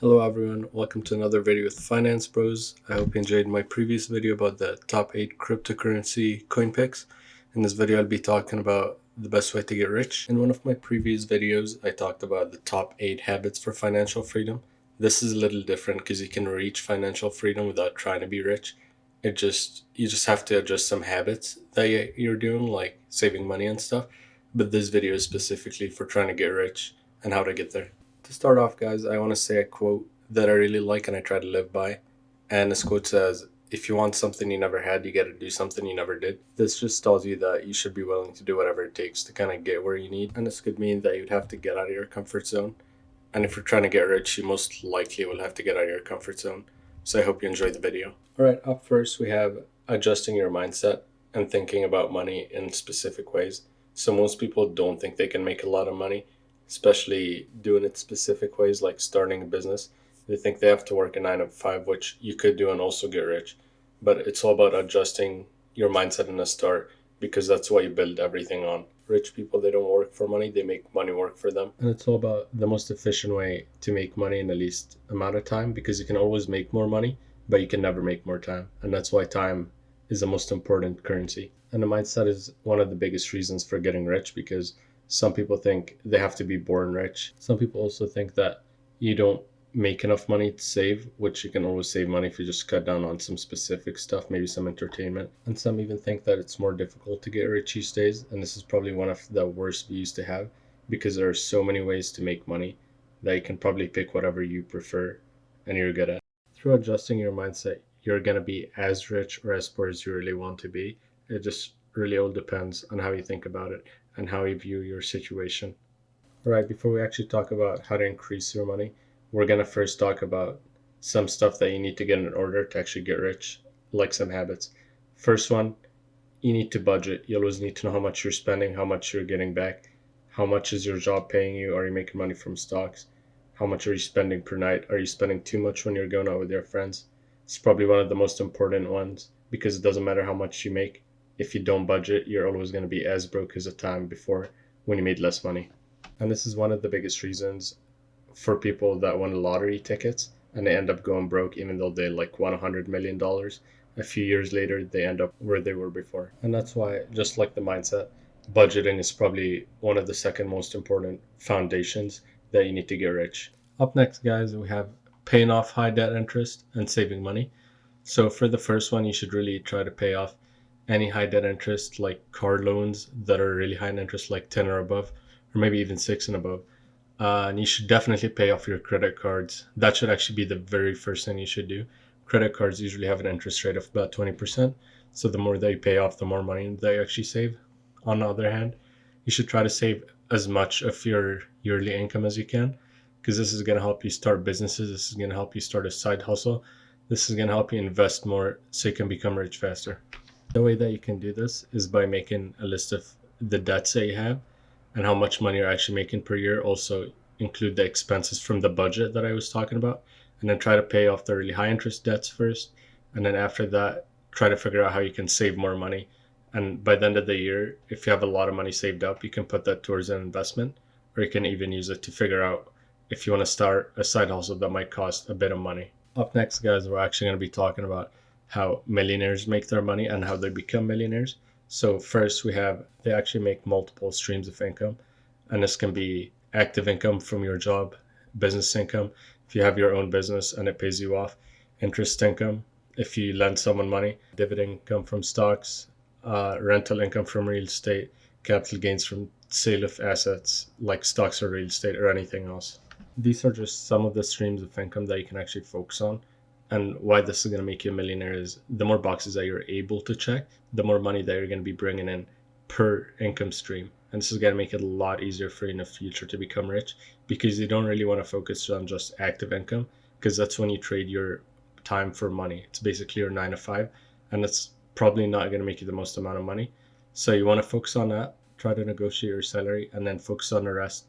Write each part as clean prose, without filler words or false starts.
Hello everyone, welcome to another video with Finance Bros. I hope you enjoyed my previous video about the top 8 cryptocurrency coin picks. In this video I'll be talking about the best way to get rich. In one of my previous videos I talked about the top 8 habits for financial freedom. This is a little different because you can reach financial freedom without trying to be rich. You just have to adjust some habits that you're doing, like saving money and stuff. But this video is specifically for trying to get rich and how to get there. To start off, guys, I want to say a quote that I really like and I try to live by. And this quote says, if you want something you never had, you got to do something you never did. This just tells you that you should be willing to do whatever it takes to kind of get where you need. And this could mean that you'd have to get out of your comfort zone. And if you're trying to get rich, you most likely will have to get out of your comfort zone. So I hope you enjoyed the video. All right, up first, we have adjusting your mindset and thinking about money in specific ways. So most people don't think they can make a lot of money, especially doing it specific ways like starting a business. They think they have to work a 9 to 5, which you could do and also get rich. But it's all about adjusting your mindset in the start because that's what you build everything on. Rich people, they don't work for money, they make money work for them. And it's all about the most efficient way to make money in the least amount of time because you can always make more money, but you can never make more time. And that's why time is the most important currency. And the mindset is one of the biggest reasons for getting rich because some people think they have to be born rich. Some people also think that you don't make enough money to save, which you can always save money if you just cut down on some specific stuff, maybe some entertainment. And some even think that it's more difficult to get rich these days. And this is probably one of the worst views to have because there are so many ways to make money that you can probably pick whatever you prefer and you're good at. Through adjusting your mindset, you're going to be as rich or as poor as you really want to be. It just really all depends on how you think about it and how you view your situation. All right, before we actually talk about how to increase your money, we're going to first talk about some stuff that you need to get in order to actually get rich, like some habits. First one, you need to budget. You always need to know how much you're spending, how much you're getting back, how much is your job paying you, are you making money from stocks, how much are you spending per night, are you spending too much when you're going out with your friends. It's probably one of the most important ones because it doesn't matter how much you make. If you don't budget, you're always going to be as broke as the time before when you made less money. And this is one of the biggest reasons for people that win lottery tickets and they end up going broke even though they like won $100 million. A few years later, they end up where they were before. And that's why, just like the mindset, budgeting is probably one of the second most important foundations that you need to get rich. Up next, guys, we have paying off high debt interest and saving money. So for the first one, you should really try to pay off any high debt interest like car loans that are really high in interest, like 10 or above, or maybe even 6 and above. And you should definitely pay off your credit cards. That should actually be the very first thing you should do. Credit cards usually have an interest rate of about 20%. So the more that you pay off, the more money that you actually save. On the other hand, you should try to save as much of your yearly income as you can because this is going to help you start businesses. This is going to help you start a side hustle. This is going to help you invest more so you can become rich faster. The way that you can do this is by making a list of the debts that you have and how much money you're actually making per year. Also include the expenses from the budget that I was talking about, and then try to pay off the really high interest debts first. And then after that, try to figure out how you can save more money. And by the end of the year, if you have a lot of money saved up, you can put that towards an investment, or you can even use it to figure out if you want to start a side hustle that might cost a bit of money. Up next, guys, we're actually going to be talking about how millionaires make their money and how they become millionaires. So first we have, they actually make multiple streams of income, and this can be active income from your job, business income if you have your own business and it pays you off, interest income if you lend someone money, dividend income from stocks, rental income from real estate, capital gains from sale of assets like stocks or real estate or anything else. These are just some of the streams of income that you can actually focus on. And why this is going to make you a millionaire is the more boxes that you're able to check, the more money that you're going to be bringing in per income stream. And this is going to make it a lot easier for you in the future to become rich because you don't really want to focus on just active income because that's when you trade your time for money. It's basically your 9 to 5, and it's probably not going to make you the most amount of money. So you want to focus on that, try to negotiate your salary, and then focus on the rest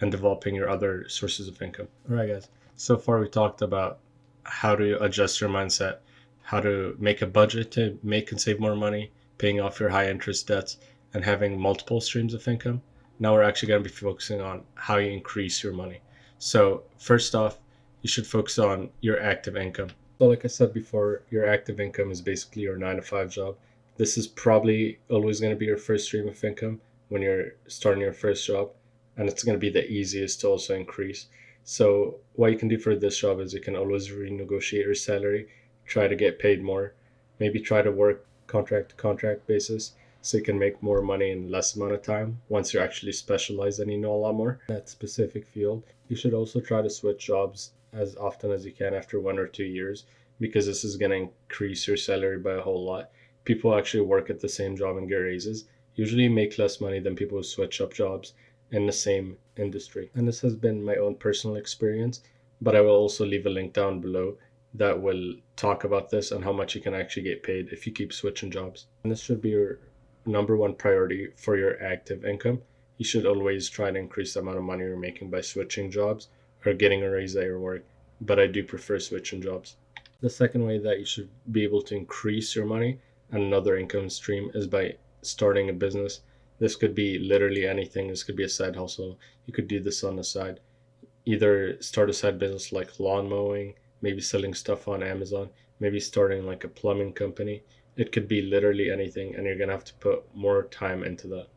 and developing your other sources of income. All right, guys. So far, we talked about how to adjust your mindset, how to make a budget to make and save more money, paying off your high interest debts, and having multiple streams of income. Now we're actually going to be focusing on how you increase your money. So first off, you should focus on your active income. So like I said before, your active income is basically your 9 to 5 job. This is probably always going to be your first stream of income when you're starting your first job, and it's going to be the easiest to also increase. So what you can do for this job is you can always renegotiate your salary, try to get paid more, maybe try to work contract to contract basis so you can make more money in less amount of time once you're actually specialized and you know a lot more in that specific field. You should also try to switch jobs as often as you can after 1 or 2 years, because this is going to increase your salary by a whole lot. People actually work at the same job and get raises usually make less money than people who switch up jobs in the same industry. And this has been my own personal experience, but I will also leave a link down below that will talk about this and how much you can actually get paid if you keep switching jobs. And this should be your number one priority for your active income. You should always try to increase the amount of money you're making by switching jobs or getting a raise at your work, but I do prefer switching jobs. The second way that you should be able to increase your money and another income stream is by starting a business. This could be literally anything. This could be a side hustle. You could do this on the side. Either start a side business like lawn mowing, maybe selling stuff on Amazon, maybe starting like a plumbing company. It could be literally anything, and you're going to have to put more time into that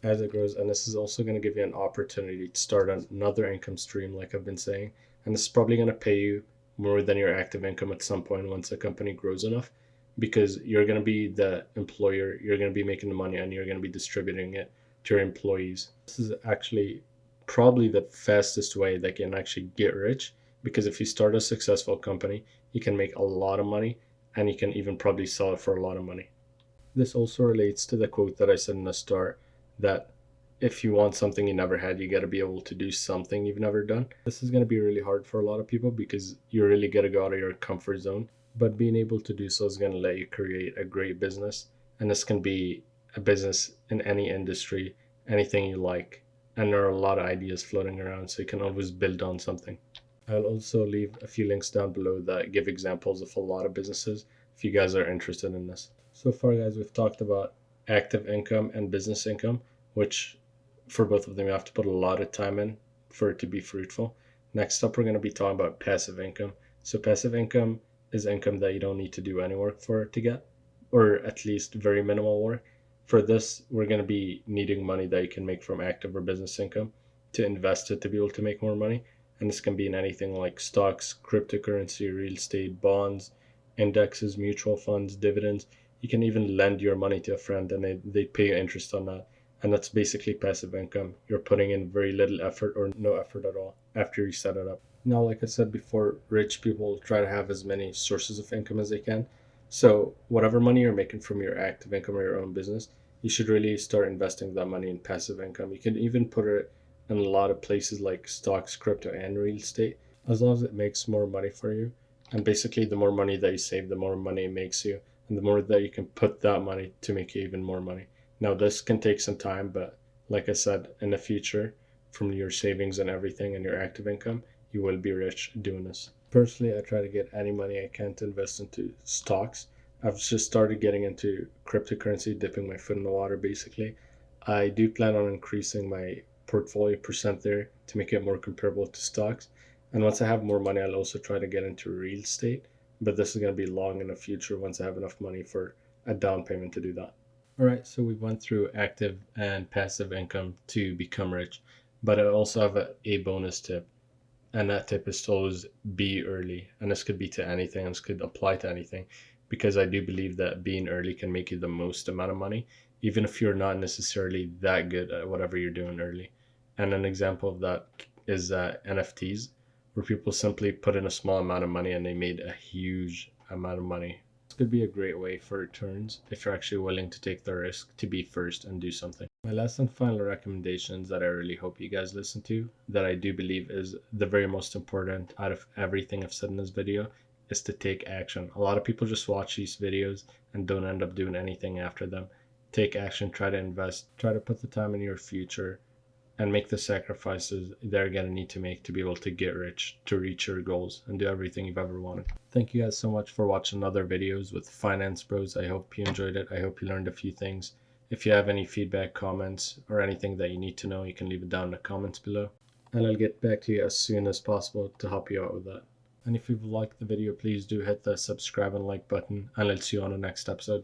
as it grows. And this is also going to give you an opportunity to start another income stream, like I've been saying. And this is probably going to pay you more than your active income at some point once the company grows enough, because you're going to be the employer, you're going to be making the money, and you're going to be distributing it to your employees. This is actually probably the fastest way that you can actually get rich, because if you start a successful company, you can make a lot of money and you can even probably sell it for a lot of money. This also relates to the quote that I said in the start, that if you want something you never had, you got to be able to do something you've never done. This is going to be really hard for a lot of people because you really got to go out of your comfort zone, but being able to do so is going to let you create a great business. And this can be a business in any industry, anything you like. And there are a lot of ideas floating around, so you can always build on something. I'll also leave a few links down below that give examples of a lot of businesses if you guys are interested in this. So far, guys, we've talked about active income and business income, which for both of them, you have to put a lot of time in for it to be fruitful. Next up, we're going to be talking about passive income. So passive income is income that you don't need to do any work for to get, or at least very minimal work. For this, we're going to be needing money that you can make from active or business income to invest it to be able to make more money. And this can be in anything like stocks, cryptocurrency, real estate, bonds, indexes, mutual funds, dividends. You can even lend your money to a friend and they pay you interest on that. And that's basically passive income. You're putting in very little effort or no effort at all after you set it up. Now, like I said before, rich people try to have as many sources of income as they can. So whatever money you're making from your active income or your own business, you should really start investing that money in passive income. You can even put it in a lot of places like stocks, crypto, and real estate, as long as it makes more money for you. And basically, the more money that you save, the more money it makes you, and the more that you can put that money to make you even more money. Now, this can take some time, but like I said, in the future, from your savings and everything and your active income, you will be rich doing this. Personally, I try to get any money I can to invest into stocks. I've just started getting into cryptocurrency, dipping my foot in the water basically. I do plan on increasing my portfolio percent there to make it more comparable to stocks. And once I have more money, I'll also try to get into real estate. But this is going to be long in the future once I have enough money for a down payment to do that. All right, so we went through active and passive income to become rich, but I also have a bonus tip, and that tip is to always be early. And this could be to anything, and this could apply to anything, because I do believe that being early can make you the most amount of money, even if you're not necessarily that good at whatever you're doing early. And an example of that is NFTs, where people simply put in a small amount of money and they made a huge amount of money. This could be a great way for returns if you're actually willing to take the risk to be first and do something. My last and final recommendations that I really hope you guys listen to, that I do believe is the very most important out of everything I've said in this video, is to take action. A lot of people just watch these videos and don't end up doing anything after them. Take action, try to invest, try to put the time in your future, and make the sacrifices they're going to need to make to be able to get rich, to reach your goals, and do everything you've ever wanted. Thank you guys so much for watching other videos with Finance Bros. I hope you enjoyed it. I hope you learned a few things. If you have any feedback, comments, or anything that you need to know, you can leave it down in the comments below. and I'll get back to you as soon as possible to help you out with that. And if you've liked the video, please do hit the subscribe and like button, and I'll see you on the next episode.